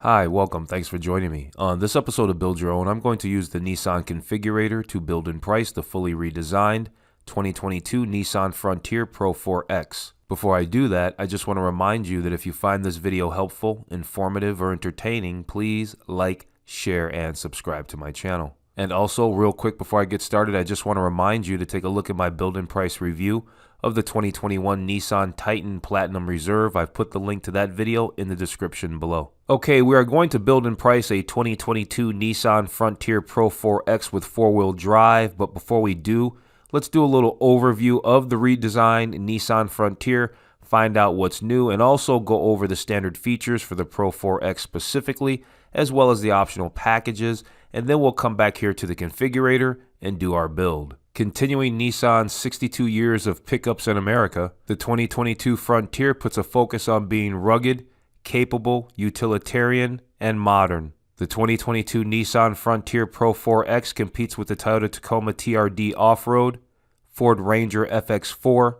Hi, welcome. Thanks for joining me. On this episode of Build Your Own, I'm going to use the Nissan configurator to build and price the fully redesigned 2022 Nissan Frontier Pro 4X. Before I do that, I just want to remind you that if you find this video helpful, informative, or entertaining, please like, share, and subscribe to my channel. And also, real quick before I get started, I just want to remind you to take a look at my build and price review of the 2021 Nissan Titan Platinum Reserve. I've put the link to that video in the description below. Okay, we are going to build and price a 2022 Nissan Frontier Pro 4X with four-wheel drive, but before we do, let's do a little overview of the redesigned Nissan Frontier, find out what's new, and also go over the standard features for the Pro 4X specifically, as well as the optional packages, and then we'll come back here to the configurator and do our build. Continuing Nissan's 62 years of pickups in America, the 2022 Frontier puts a focus on being rugged, capable, utilitarian, and modern. The 2022 Nissan Frontier Pro 4X competes with the Toyota Tacoma TRD Off-Road, Ford Ranger FX4,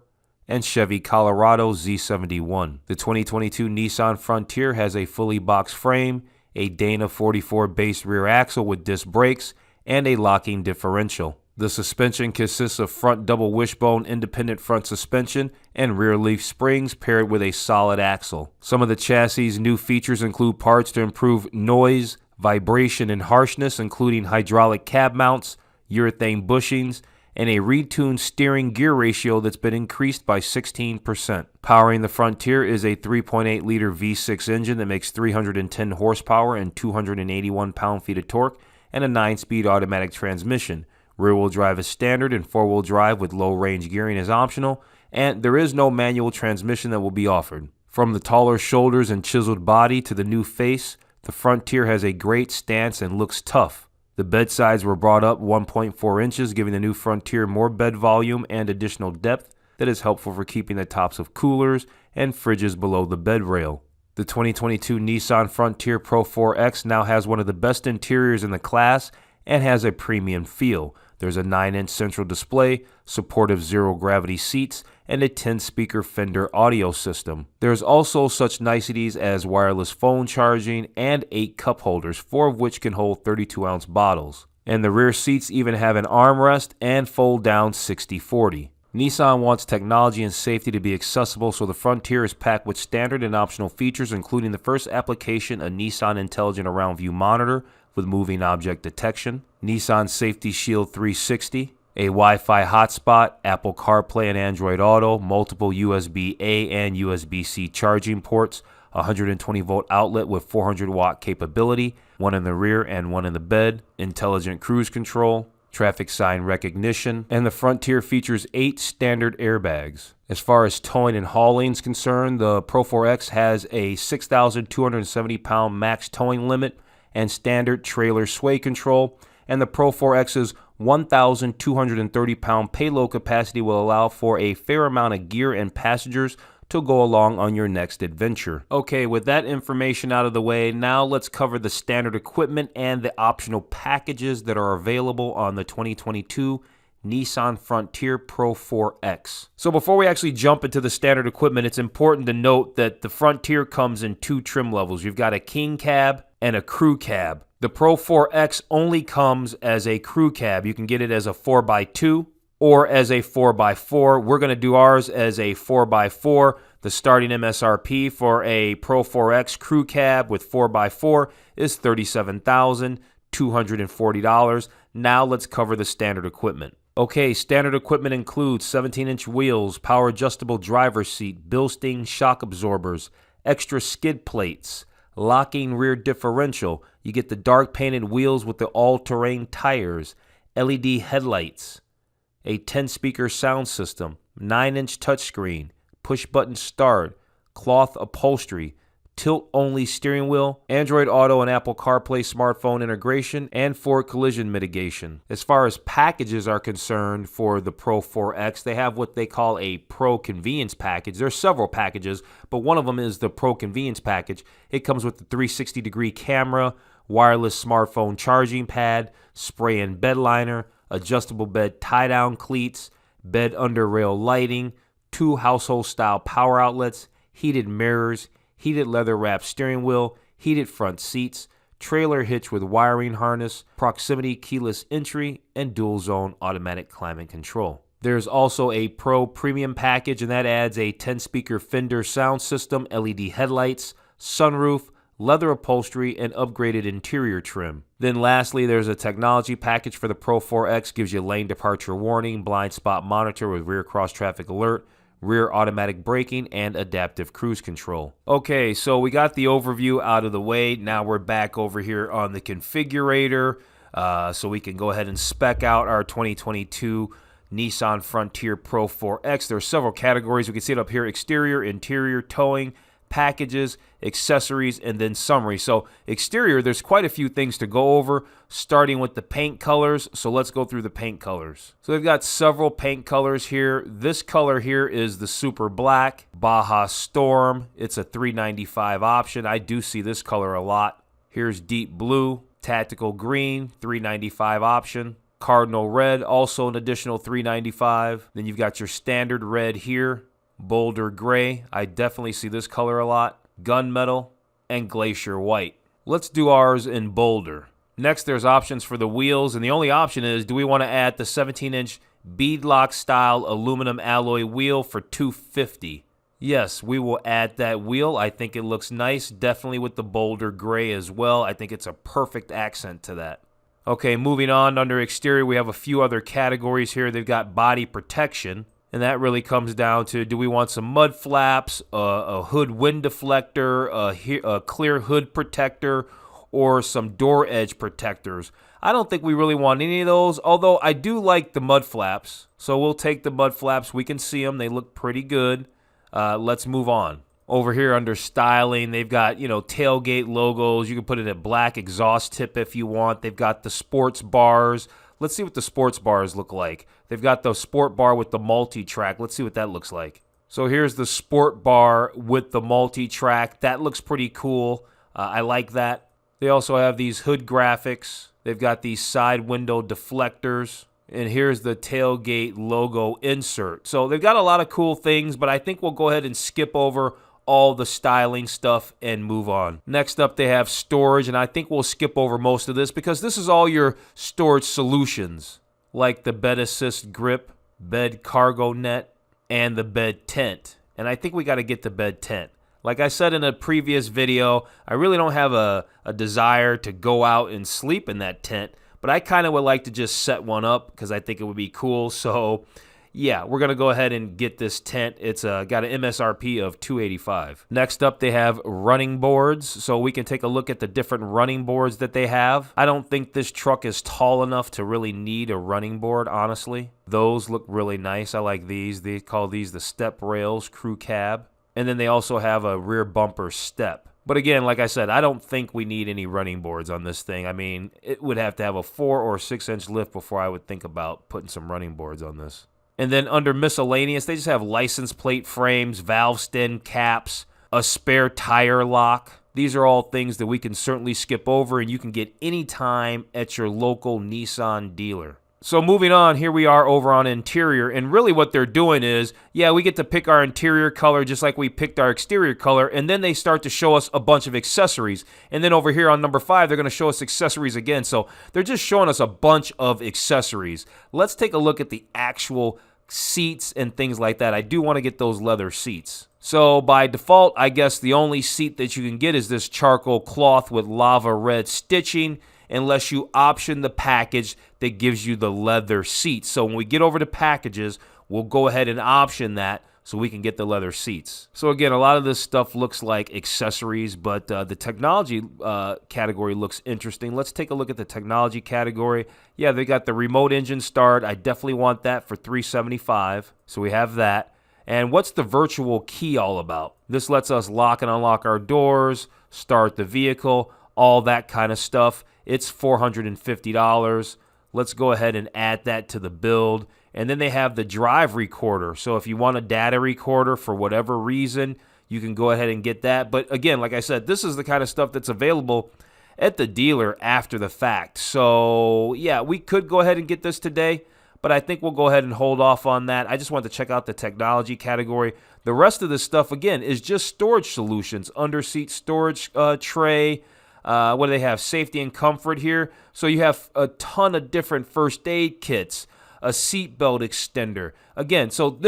and Chevy Colorado Z71. The 2022 Nissan Frontier has a fully boxed frame, a Dana 44 base rear axle with disc brakes, and a locking differential. The suspension consists of front double wishbone independent front suspension and rear leaf springs paired with a solid axle. Some of the chassis' new features include parts to improve noise, vibration, and harshness, including hydraulic cab mounts, urethane bushings, and a retuned steering gear ratio that's been increased by 16%. Powering the Frontier is a 3.8-liter V6 engine that makes 310 horsepower and 281 pound-feet of torque, and a 9-speed automatic transmission. Rear-wheel drive is standard, and four-wheel drive with low-range gearing is optional, and there is no manual transmission that will be offered. From the taller shoulders and chiseled body to the new face, the Frontier has a great stance and looks tough. The bed sides were brought up 1.4 inches, giving the new Frontier more bed volume and additional depth that is helpful for keeping the tops of coolers and fridges below the bed rail. The 2022 Nissan Frontier Pro 4X now has one of the best interiors in the class and has a premium feel. There's a 9-inch central display, supportive zero-gravity seats, and a 10-speaker Fender audio system. There's also such niceties as wireless phone charging and 8 cup holders, 4 of which can hold 32-ounce bottles. And the rear seats even have an armrest and fold down 60/40. Nissan wants technology and safety to be accessible, so the Frontier is packed with standard and optional features, including the first application, a Nissan Intelligent Around View monitor with moving object detection, Nissan Safety Shield 360, a Wi-Fi hotspot, Apple CarPlay and Android Auto, multiple USB-A and USB-C charging ports, a 120-volt outlet with 400-watt capability, one in the rear and one in the bed, intelligent cruise control, traffic sign recognition, and the Frontier features 8 standard airbags. As far as towing and hauling is concerned, the Pro 4X has a 6,270-pound max towing limit and standard trailer sway control, and the Pro 4X's 1,230-pound payload capacity will allow for a fair amount of gear and passengers to go along on your next adventure. Okay, with that information out of the way, now let's cover the standard equipment and the optional packages that are available on the 2022 Nissan Frontier Pro 4X. So before we actually jump into the standard equipment, it's important to note that the Frontier comes in 2 trim levels. You've got a king cab and a crew cab. The Pro 4X only comes as a crew cab. You can get it as a 4x2 or as a 4x4. We're going to do ours as a 4x4. The starting MSRP for a Pro 4X crew cab with 4x4 is $37,240. Now let's cover the standard equipment. Okay, standard equipment includes 17-inch wheels, power adjustable driver's seat, Bilstein shock absorbers, extra skid plates, locking rear differential. You get the dark painted wheels with the all-terrain tires, LED headlights, a 10-speaker sound system, 9-inch touchscreen, push-button start, cloth upholstery, tilt-only steering wheel, Android Auto and Apple CarPlay smartphone integration, and Ford collision mitigation. As far as packages are concerned for the Pro 4X, they have what they call a Pro Convenience package. There's several packages, but one of them is the Pro Convenience package. It comes with the 360-degree camera, wireless smartphone charging pad, spray and bed liner, adjustable bed tie-down cleats, bed under rail lighting, 2 household-style power outlets, heated mirrors, heated leather-wrapped steering wheel, heated front seats, trailer hitch with wiring harness, proximity keyless entry, and dual zone automatic climate control. There's also a Pro Premium package, and that adds a 10-speaker Fender sound system, LED headlights, sunroof, leather upholstery, and upgraded interior trim. Then lastly, there's a technology package for the Pro 4X, gives you lane departure warning, blind spot monitor with rear cross traffic alert, rear automatic braking, and adaptive cruise control. Okay, so we got the overview out of the way. Now we're back over here on the configurator, so we can go ahead and spec out our 2022 Nissan Frontier Pro 4X. There are several categories. We can see it up here: exterior, interior, towing, packages, accessories, and then summary. So exterior, there's quite a few things to go over, starting with the paint colors. So let's go through the paint colors. So they've got several paint colors here. This color here is the Super Black, Baja Storm. It's a $395 option. I do see this color a lot. Here's Deep Blue, Tactical Green, $395 option. Cardinal Red, also an additional $395. Then you've got your standard red here. Boulder Gray, I definitely see this color a lot. Gunmetal, and Glacier White. Let's do ours in Boulder. Next, there's options for the wheels, and the only option is, do we want to add the 17-inch beadlock style aluminum alloy wheel for $250? Yes, we will add that wheel. I think it looks nice, definitely with the Boulder Gray as well. I think it's a perfect accent to that. Okay, moving on, under exterior, we have a few other categories here. They've got body protection. And that really comes down to, do we want some mud flaps, a hood wind deflector, a clear hood protector, or some door edge protectors? I don't think we really want any of those, although I do like the mud flaps. So we'll take the mud flaps. We can see them. They look pretty good. Let's move on. Over here under styling, they've got, tailgate logos. You can put it at black exhaust tip if you want. They've got the sports bars. Let's see what the sports bars look like. They've got the sport bar with the multi-track. Let's see what that looks like. So here's the sport bar with the multi-track. That looks pretty cool. I like that. They also have these hood graphics. They've got these side window deflectors. And here's the tailgate logo insert. So they've got a lot of cool things, but I think we'll go ahead and skip over all the styling stuff and move on. Next up, they have storage, and I think we'll skip over most of this because this is all your storage solutions, like the bed assist grip, bed cargo net, and the bed tent. And I think we got to get the bed tent. Like I said in a previous video, I really don't have a desire to go out and sleep in that tent, but I kind of would like to just set one up because I think it would be cool. So yeah, we're going to go ahead and get this tent. It's got an MSRP of $285. Next up, they have running boards. So we can take a look at the different running boards that they have. I don't think this truck is tall enough to really need a running board, honestly. Those look really nice. I like these. They call these the step rails crew cab. And then they also have a rear bumper step. But again, like I said, I don't think we need any running boards on this thing. I mean, it would have to have a 4 or 6 inch lift before I would think about putting some running boards on this. And then under miscellaneous, they just have license plate frames, valve stem caps, a spare tire lock. These are all things that we can certainly skip over and you can get anytime at your local Nissan dealer. So moving on, here we are over on interior, and really what they're doing is, yeah, we get to pick our interior color just like we picked our exterior color, and then they start to show us a bunch of accessories. And then over here on number 5, they're going to show us accessories again. So they're just showing us a bunch of accessories. Let's take a look at the actual seats and things like that. I do want to get those leather seats. So by default, I guess the only seat that you can get is this charcoal cloth with lava red stitching, unless you option the package that gives you the leather seats. So when we get over to packages, we'll go ahead and option that so we can get the leather seats. So again, a lot of this stuff looks like accessories, but the technology category looks interesting. Let's take a look at the technology category. Yeah, they got the remote engine start. I definitely want that for $375. So we have that. And what's the virtual key all about? This lets us lock and unlock our doors, start the vehicle, all that kind of stuff. It's $450. Let's go ahead and add that to the build. And then they have the drive recorder. So if you want a data recorder for whatever reason, you can go ahead and get that. But again, like I said, this is the kind of stuff that's available at the dealer after the fact. So yeah, we could go ahead and get this today, but I think we'll go ahead and hold off on that. I just wanted to check out the technology category. The rest of this stuff, again, is just storage solutions. Under-seat storage tray. What do they have? Safety and comfort here. So you have a ton of different first aid kits, a seat belt extender. Again, so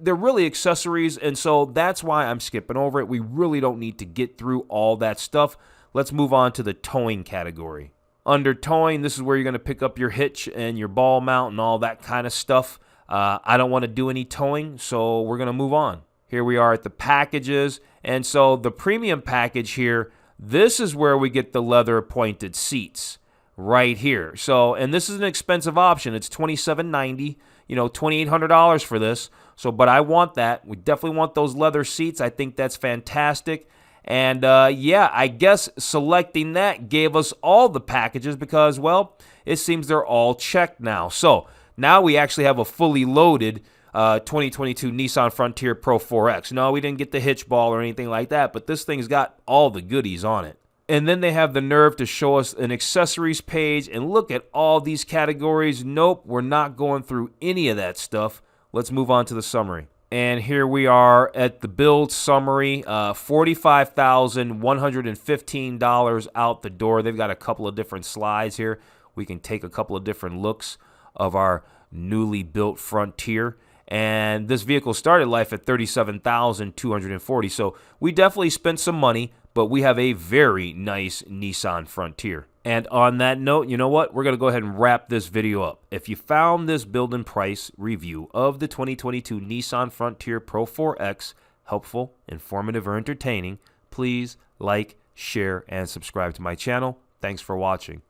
they're really accessories, and so that's why I'm skipping over it. We really don't need to get through all that stuff. Let's move on to the towing category. Under towing, this is where you're going to pick up your hitch and your ball mount and all that kind of stuff. I don't want to do any towing, so we're going to move on. Here we are at the packages, and so the premium package here, this is where we get the leather pointed seats right here. So, and this is an expensive option. It's $2,790, $2,800 for this. So, but I want that. We definitely want those leather seats. I think that's fantastic. And yeah, I guess selecting that gave us all the packages because, well, it seems they're all checked now. So now we actually have a fully loaded 2022 Nissan Frontier Pro 4X. No, we didn't get the hitch ball or anything like that, but this thing's got all the goodies on it. And then they have the nerve to show us an accessories page, and look at all these categories. Nope, we're not going through any of that stuff. Let's move on to the summary. And here we are at the build summary, $45,115 out the door. They've got a couple of different slides here. We can take a couple of different looks of our newly built Frontier. And this vehicle started life at $37,240. So we definitely spent some money, but we have a very nice Nissan Frontier. And on that note, you know what? We're going to go ahead and wrap this video up. If you found this build and price review of the 2022 Nissan Frontier Pro 4X helpful, informative, or entertaining, please like, share, and subscribe to my channel. Thanks for watching.